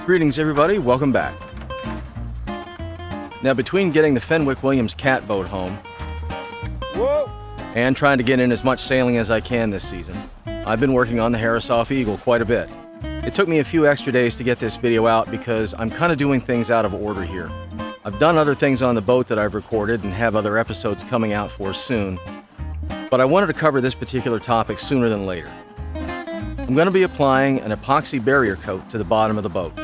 Greetings everybody, welcome back. Now between getting the Fenwick-Williams cat boat home and trying to get in as much sailing as I can this season, I've been working on the Harrisoff Eagle quite a bit. It took me a few extra days to get this video out because I'm kind of doing things out of order here. I've done other things on the boat that I've recorded and have other episodes coming out for soon, but I wanted to cover this particular topic sooner than later. I'm going to be applying an epoxy barrier coat to the bottom of the boat.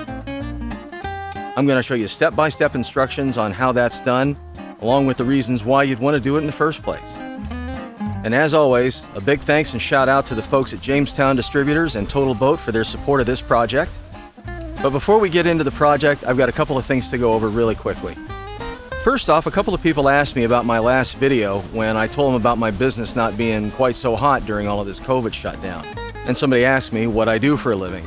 I'm going to show you step-by-step instructions on how that's done, along with the reasons why you'd want to do it in the first place. And as always, a big thanks and shout out to the folks at Jamestown Distributors and Totalboat for their support of this project. But before we get into the project, I've got a couple of things to go over really quickly. First off, a couple of people asked me about my last video when I told them about my business not being quite so hot during all of this COVID shutdown. And somebody asked me what I do for a living,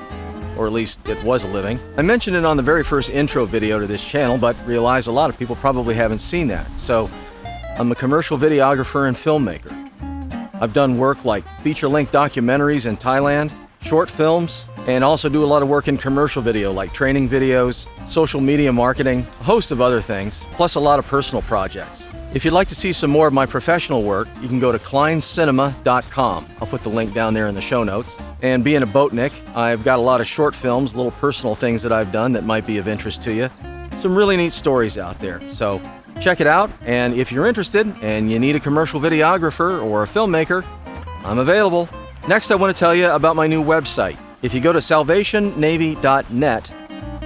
or at least it was a living. I mentioned it on the very first intro video to this channel, but realized a lot of people probably haven't seen that. So, I'm a commercial videographer and filmmaker. I've done work like feature-length documentaries in Thailand, short films, and also do a lot of work in commercial video like training videos, social media marketing, a host of other things, plus a lot of personal projects. If you'd like to see some more of my professional work, you can go to kleincinema.com. I'll put the link down there in the show notes. And being a boatnik, I've got a lot of short films, little personal things that I've done that might be of interest to you. Some really neat stories out there. So check it out, and if you're interested and you need a commercial videographer or a filmmaker, I'm available. Next, I want to tell you about my new website. If you go to salvationnavy.net,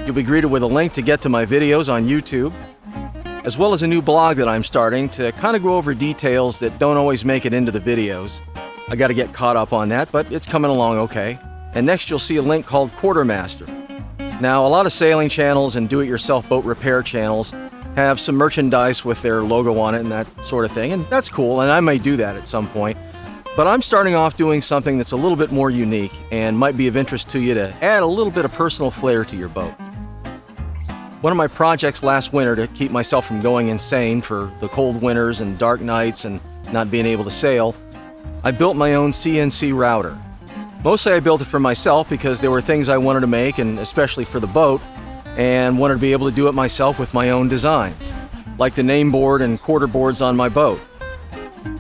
you'll be greeted with a link to get to my videos on YouTube, as well as a new blog that I'm starting to kind of go over details that don't always make it into the videos. I got to get caught up on that, but it's coming along okay. And next you'll see a link called Quartermaster. Now, a lot of sailing channels and do-it-yourself boat repair channels have some merchandise with their logo on it and that sort of thing, and that's cool, and I may do that at some point. But I'm starting off doing something that's a little bit more unique and might be of interest to you to add a little bit of personal flair to your boat. One of my projects last winter to keep myself from going insane for the cold winters and dark nights and not being able to sail, I built my own CNC router. Mostly I built it for myself because there were things I wanted to make, and especially for the boat, and wanted to be able to do it myself with my own designs, like the nameboard and quarter boards on my boat.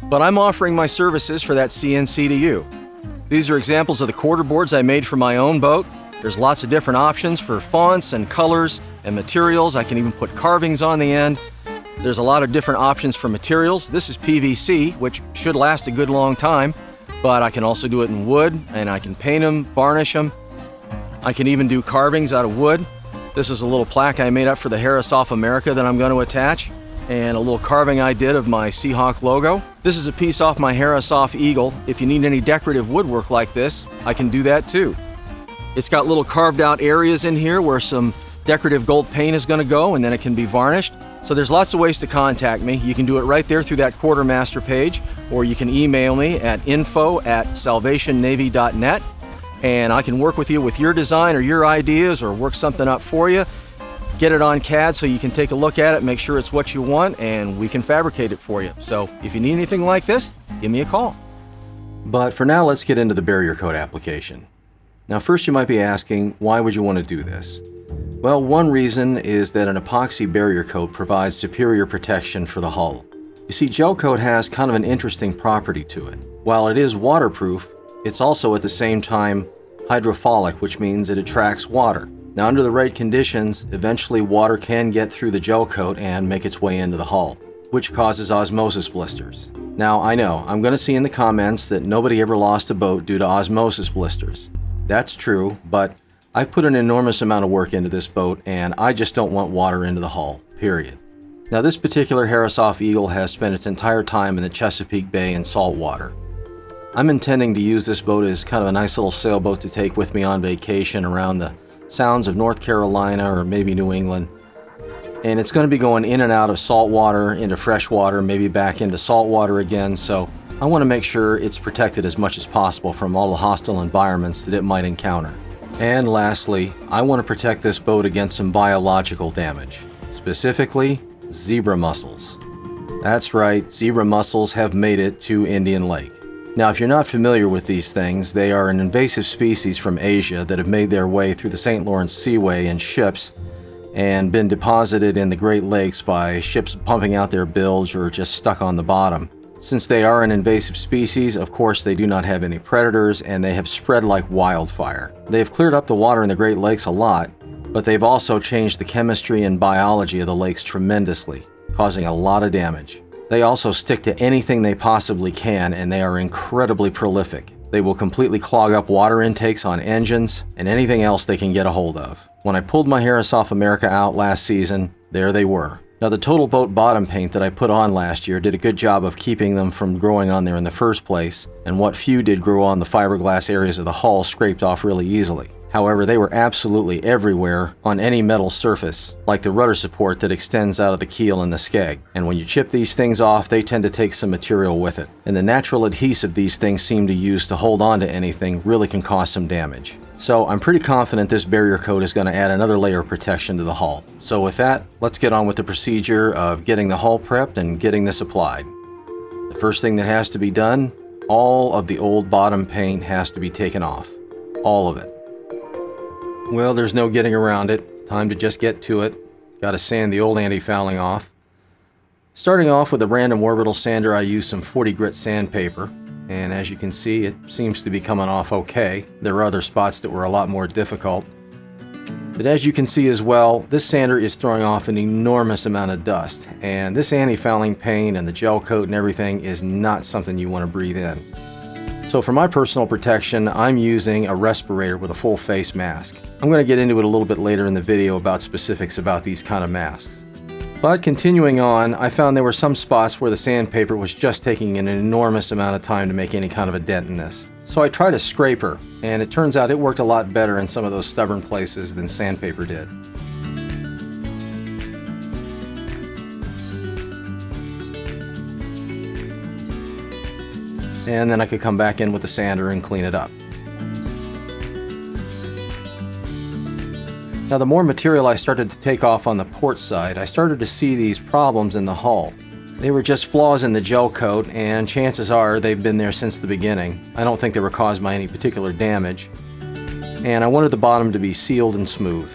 But I'm offering my services for that CNC to you. These are examples of the quarter boards I made for my own boat. There's lots of different options for fonts and colors and materials. I can even put carvings on the end. There's a lot of different options for materials. This is PVC, which should last a good long time, but I can also do it in wood, and I can paint them, varnish them. I can even do carvings out of wood. This is a little plaque I made up for the Harrisoff America that I'm going to attach, and a little carving I did of my Seahawk logo. This is a piece off my Harrisoff Eagle. If you need any decorative woodwork like this, I can do that too. It's got little carved out areas in here where some decorative gold paint is going to go, and then it can be varnished. So there's lots of ways to contact me. You can do it right there through that Quartermaster page, or you can email me at info@salvationnavy.net, and I can work with you with your design or your ideas, or work something up for you. Get it on CAD so you can take a look at it, make sure it's what you want, and we can fabricate it for you. So if you need anything like this, give me a call. But for now, let's get into the barrier coat application. Now first you might be asking, why would you want to do this? Well, one reason is that an epoxy barrier coat provides superior protection for the hull. You see, gel coat has kind of an interesting property to it. While it is waterproof, it's also at the same time hydrophilic, which means it attracts water. Now under the right conditions, eventually water can get through the gel coat and make its way into the hull, which causes osmosis blisters. Now I know, I'm going to see in the comments that nobody ever lost a boat due to osmosis blisters. That's true, but I've put an enormous amount of work into this boat, and I just don't want water into the hull, period. Now this particular Harrisoff Eagle has spent its entire time in the Chesapeake Bay in salt water. I'm intending to use this boat as kind of a nice little sailboat to take with me on vacation around the sounds of North Carolina or maybe New England. And it's going to be going in and out of salt water into fresh water, maybe back into salt water again, so I want to make sure it's protected as much as possible from all the hostile environments that it might encounter. And lastly, I want to protect this boat against some biological damage, specifically zebra mussels. That's right, zebra mussels have made it to Indian Lake. Now, if you're not familiar with these things, they are an invasive species from Asia that have made their way through the St. Lawrence Seaway in ships and been deposited in the Great Lakes by ships pumping out their bilge or just stuck on the bottom. Since they are an invasive species, of course they do not have any predators, and they have spread like wildfire. They have cleared up the water in the Great Lakes a lot, but they've also changed the chemistry and biology of the lakes tremendously, causing a lot of damage. They also stick to anything they possibly can, and they are incredibly prolific. They will completely clog up water intakes on engines and anything else they can get a hold of. When I pulled my Harris off America out last season, there they were. Now, the Totalboat bottom paint that I put on last year did a good job of keeping them from growing on there in the first place, and what few did grow on the fiberglass areas of the hull scraped off really easily. However, they were absolutely everywhere on any metal surface, like the rudder support that extends out of the keel and the skeg. And when you chip these things off, they tend to take some material with it. And the natural adhesive these things seem to use to hold on to anything really can cause some damage. So I'm pretty confident this barrier coat is going to add another layer of protection to the hull. So with that, let's get on with the procedure of getting the hull prepped and getting this applied. The first thing that has to be done, all of the old bottom paint has to be taken off. All of it. Well, there's no getting around it. Time to just get to it. Got to sand the old anti-fouling off. Starting off with a random orbital sander, I used some 40 grit sandpaper, and as you can see, it seems to be coming off okay. There were other spots that were a lot more difficult. But as you can see as well, this sander is throwing off an enormous amount of dust, and this anti-fouling paint and the gel coat and everything is not something you want to breathe in. So for my personal protection, I'm using a respirator with a full face mask. I'm going to get into it a little bit later in the video about specifics about these kind of masks. But continuing on, I found there were some spots where the sandpaper was just taking an enormous amount of time to make any kind of a dent in this. So I tried a scraper, and it turns out it worked a lot better in some of those stubborn places than sandpaper did. And then I could come back in with the sander and clean it up. Now, the more material I started to take off on the port side, I started to see these problems in the hull. They were just flaws in the gel coat, and chances are they've been there since the beginning. I don't think they were caused by any particular damage. And I wanted the bottom to be sealed and smooth.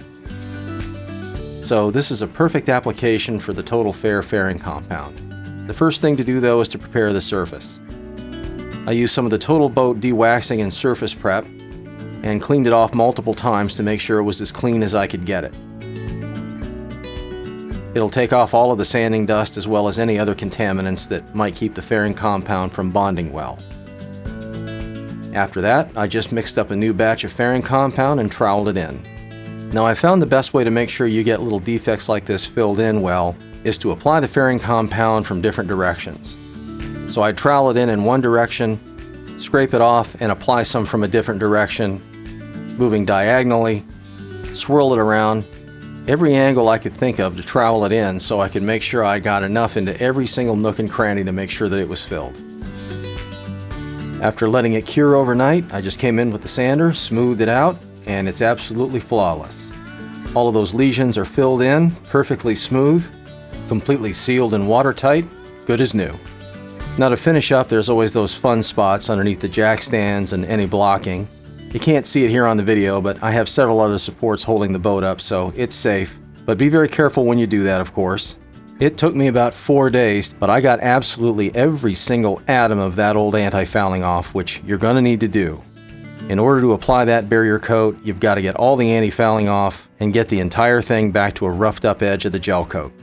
So this is a perfect application for the TotalFair fairing compound. The first thing to do though is to prepare the surface. I used some of the Totalboat dewaxing and surface prep and cleaned it off multiple times to make sure it was as clean as I could get it. It'll take off all of the sanding dust as well as any other contaminants that might keep the fairing compound from bonding well. After that, I just mixed up a new batch of fairing compound and troweled it in. Now, I found the best way to make sure you get little defects like this filled in well is to apply the fairing compound from different directions. So I trowel it in one direction, scrape it off, and apply some from a different direction, moving diagonally, swirl it around, every angle I could think of to trowel it in so I could make sure I got enough into every single nook and cranny to make sure that it was filled. After letting it cure overnight, I just came in with the sander, smoothed it out, and it's absolutely flawless. All of those lesions are filled in, perfectly smooth, completely sealed and watertight, good as new. Now, to finish up, there's always those fun spots underneath the jack stands and any blocking. You can't see it here on the video, but I have several other supports holding the boat up, so it's safe. But be very careful when you do that, of course. It took me about 4 days, but I got absolutely every single atom of that old anti-fouling off, which you're going to need to do. In order to apply that barrier coat, you've got to get all the anti-fouling off and get the entire thing back to a roughed up edge of the gel coat.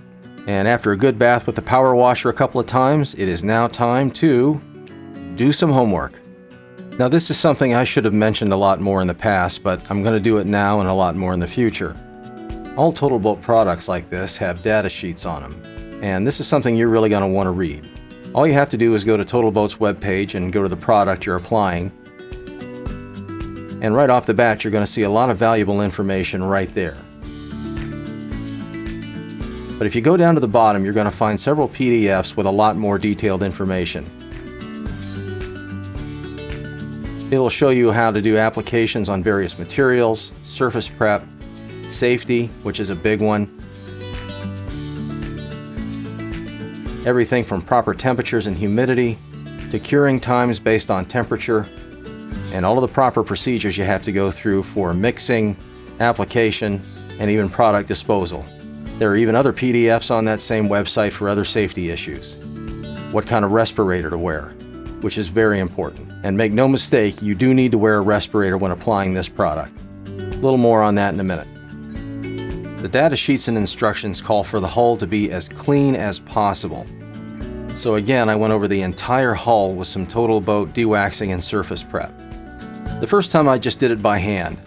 And after a good bath with the power washer a couple of times, it is now time to do some homework. Now, this is something I should have mentioned a lot more in the past, but I'm going to do it now and a lot more in the future. All Totalboat products like this have data sheets on them, and this is something you're really going to want to read. All you have to do is go to Totalboat's webpage and go to the product you're applying, and right off the bat you're going to see a lot of valuable information right there. But if you go down to the bottom, you're going to find several PDFs with a lot more detailed information. It'll show you how to do applications on various materials, surface prep, safety, which is a big one, everything from proper temperatures and humidity to curing times based on temperature, and all of the proper procedures you have to go through for mixing, application, and even product disposal. There are even other PDFs on that same website for other safety issues. What kind of respirator to wear, which is very important. And make no mistake, you do need to wear a respirator when applying this product. A little more on that in a minute. The data sheets and instructions call for the hull to be as clean as possible. So again, I went over the entire hull with some Totalboat dewaxing and surface prep. The first time I just did it by hand,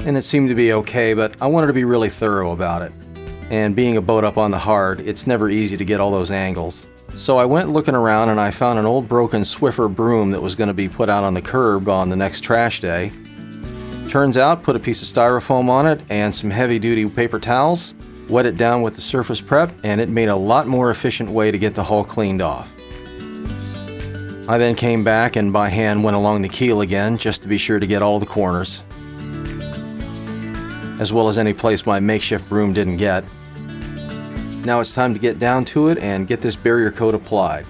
and it seemed to be okay, but I wanted to be really thorough about it. And being a boat up on the hard, it's never easy to get all those angles. So I went looking around and I found an old broken Swiffer broom that was going to be put out on the curb on the next trash day. Turns out, put a piece of styrofoam on it and some heavy-duty paper towels, wet it down with the surface prep, and it made a lot more efficient way to get the hull cleaned off. I then came back and by hand went along the keel again just to be sure to get all the corners, as well as any place my makeshift broom didn't get. Now it's time to get down to it and get this barrier coat applied.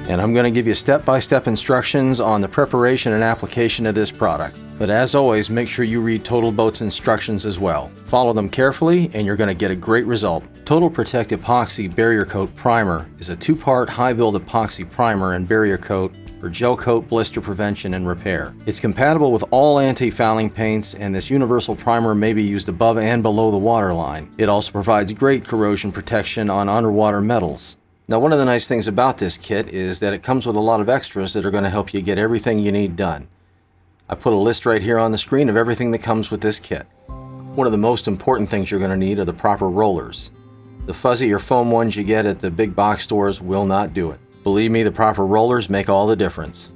And I'm going to give you step-by-step instructions on the preparation and application of this product. But as always, make sure you read Totalboat's instructions as well. Follow them carefully and you're going to get a great result. TotalProtect Epoxy Barrier Coat Primer is a two-part high-build epoxy primer and barrier coat for gel coat blister prevention and repair. It's compatible with all anti-fouling paints, and this universal primer may be used above and below the waterline. It also provides great corrosion protection on underwater metals. Now, one of the nice things about this kit is that it comes with a lot of extras that are going to help you get everything you need done. I put a list right here on the screen of everything that comes with this kit. One of the most important things you're going to need are the proper rollers. The fuzzy or foam ones you get at the big box stores will not do it. Believe me, the proper rollers make all the difference.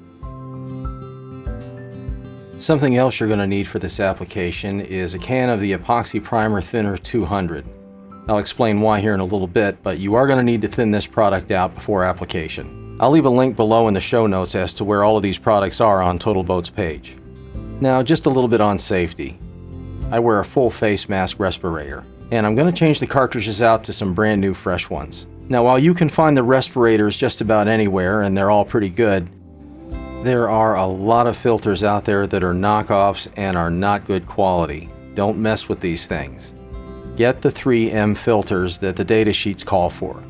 Something else you're going to need for this application is a can of the Epoxy Primer Thinner 200. I'll explain why here in a little bit, but you are going to need to thin this product out before application. I'll leave a link below in the show notes as to where all of these products are on Totalboat's page. Now, just a little bit on safety. I wear a full face mask respirator, and I'm going to change the cartridges out to some brand new fresh ones. Now, while you can find the respirators just about anywhere, and they're all pretty good, there are a lot of filters out there that are knockoffs and are not good quality. Don't mess with these things. Get the 3M filters that the data sheets call for.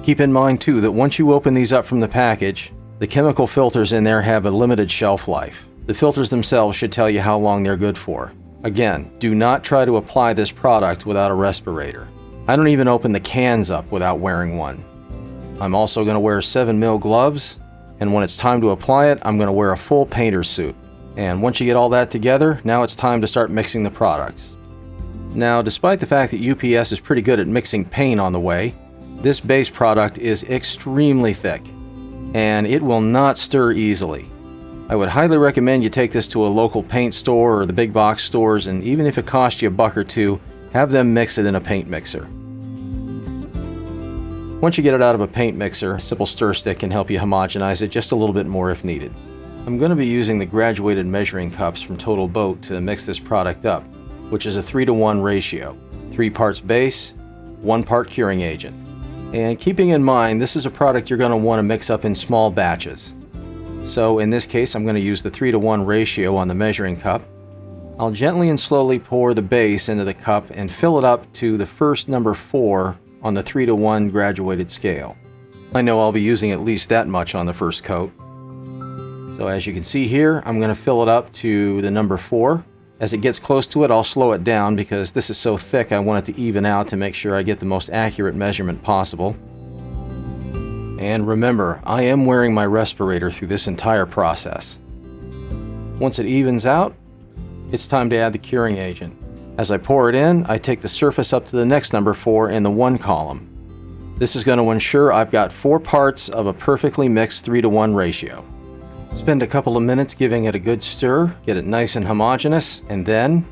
Keep in mind too that once you open these up from the package, the chemical filters in there have a limited shelf life. The filters themselves should tell you how long they're good for. Again, do not try to apply this product without a respirator. I don't even open the cans up without wearing one. I'm also going to wear 7mm gloves, and when it's time to apply it, I'm going to wear a full painter's suit. And once you get all that together, now it's time to start mixing the products. Now, despite the fact that UPS is pretty good at mixing paint on the way, this base product is extremely thick, and it will not stir easily. I would highly recommend you take this to a local paint store or the big box stores, and even if it costs you $1 or $2, have them mix it in a paint mixer. Once you get it out of a paint mixer, a simple stir stick can help you homogenize it just a little bit more if needed. I'm going to be using the graduated measuring cups from Totalboat to mix this product up, which is a 3-to-1 ratio. 3 parts base, 1 part curing agent. And keeping in mind, this is a product you're going to want to mix up in small batches. So in this case, I'm going to use the 3-to-1 ratio on the measuring cup. I'll gently and slowly pour the base into the cup and fill it up to the first number 4 on the 3-to-1 graduated scale. I know I'll be using at least that much on the first coat. So as you can see here, I'm going to fill it up to the number 4. As it gets close to it, I'll slow it down because this is so thick I want it to even out to make sure I get the most accurate measurement possible. And remember, I am wearing my respirator through this entire process. Once it evens out, it's time to add the curing agent. As I pour it in, I take the surface up to the next number 4 in the 1 column. This is going to ensure I've got 4 parts of a perfectly mixed 3-to-1 ratio. Spend a couple of minutes giving it a good stir, get it nice and homogeneous, and then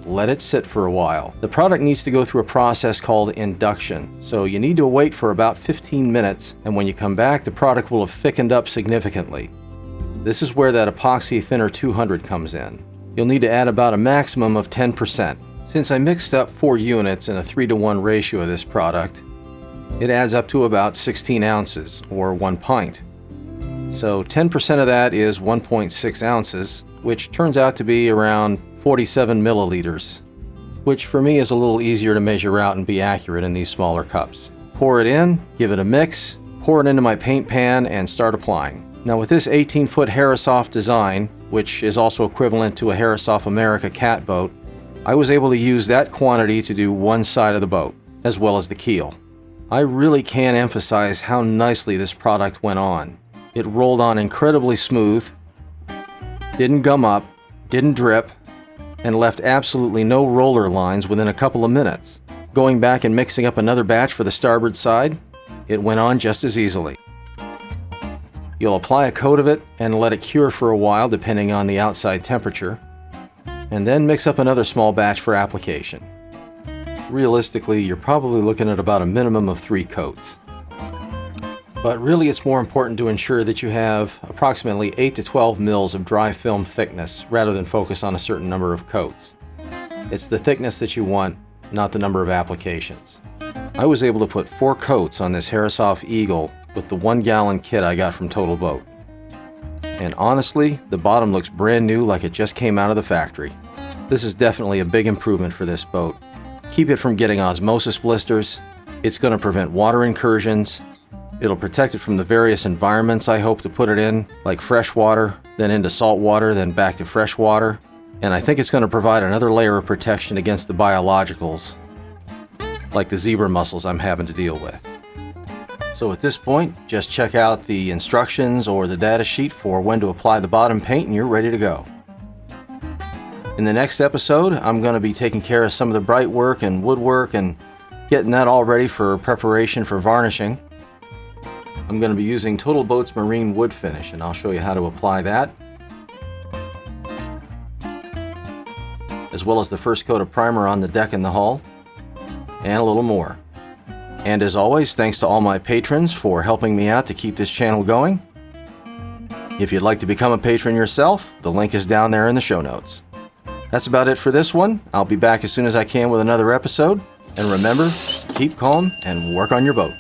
let it sit for a while. The product needs to go through a process called induction, so you need to wait for about 15 minutes, and when you come back, the product will have thickened up significantly. This is where that Epoxy Thinner 200 comes in. You'll need to add about a maximum of 10%. Since I mixed up 4 units in a 3-to-1 ratio of this product, it adds up to about 16 ounces, or 1 pint. So 10% of that is 1.6 ounces, which turns out to be around 47 milliliters, which for me is a little easier to measure out and be accurate in these smaller cups. Pour it in, give it a mix, pour it into my paint pan, and start applying. Now with this 18-foot Harasoft design, which is also equivalent to a Harasoft America cat boat, I was able to use that quantity to do one side of the boat, as well as the keel. I really can't emphasize how nicely this product went on. It rolled on incredibly smooth, didn't gum up, didn't drip, and left absolutely no roller lines within a couple of minutes. Going back and mixing up another batch for the starboard side, it went on just as easily. You'll apply a coat of it and let it cure for a while depending on the outside temperature, and then mix up another small batch for application. Realistically, you're probably looking at about a minimum of 3 coats. But really it's more important to ensure that you have approximately 8 to 12 mils of dry film thickness rather than focus on a certain number of coats. It's the thickness that you want, not the number of applications. I was able to put 4 coats on this Harasoft Eagle with the 1-gallon kit I got from Totalboat. And honestly, the bottom looks brand new like it just came out of the factory. This is definitely a big improvement for this boat. Keep it from getting osmosis blisters, it's going to prevent water incursions, it'll protect it from the various environments I hope to put it in, like fresh water, then into salt water, then back to fresh water, and I think it's going to provide another layer of protection against the biologicals, like the zebra mussels I'm having to deal with. So at this point, just check out the instructions or the data sheet for when to apply the bottom paint and you're ready to go. In the next episode, I'm going to be taking care of some of the bright work and woodwork and getting that all ready for preparation for varnishing. I'm going to be using Totalboat's marine wood finish, and I'll show you how to apply that, as well as the first coat of primer on the deck and the hull, and a little more. And as always, thanks to all my patrons for helping me out to keep this channel going. If you'd like to become a patron yourself, the link is down there in the show notes. That's about it for this one. I'll be back as soon as I can with another episode. And remember, keep calm and work on your boat.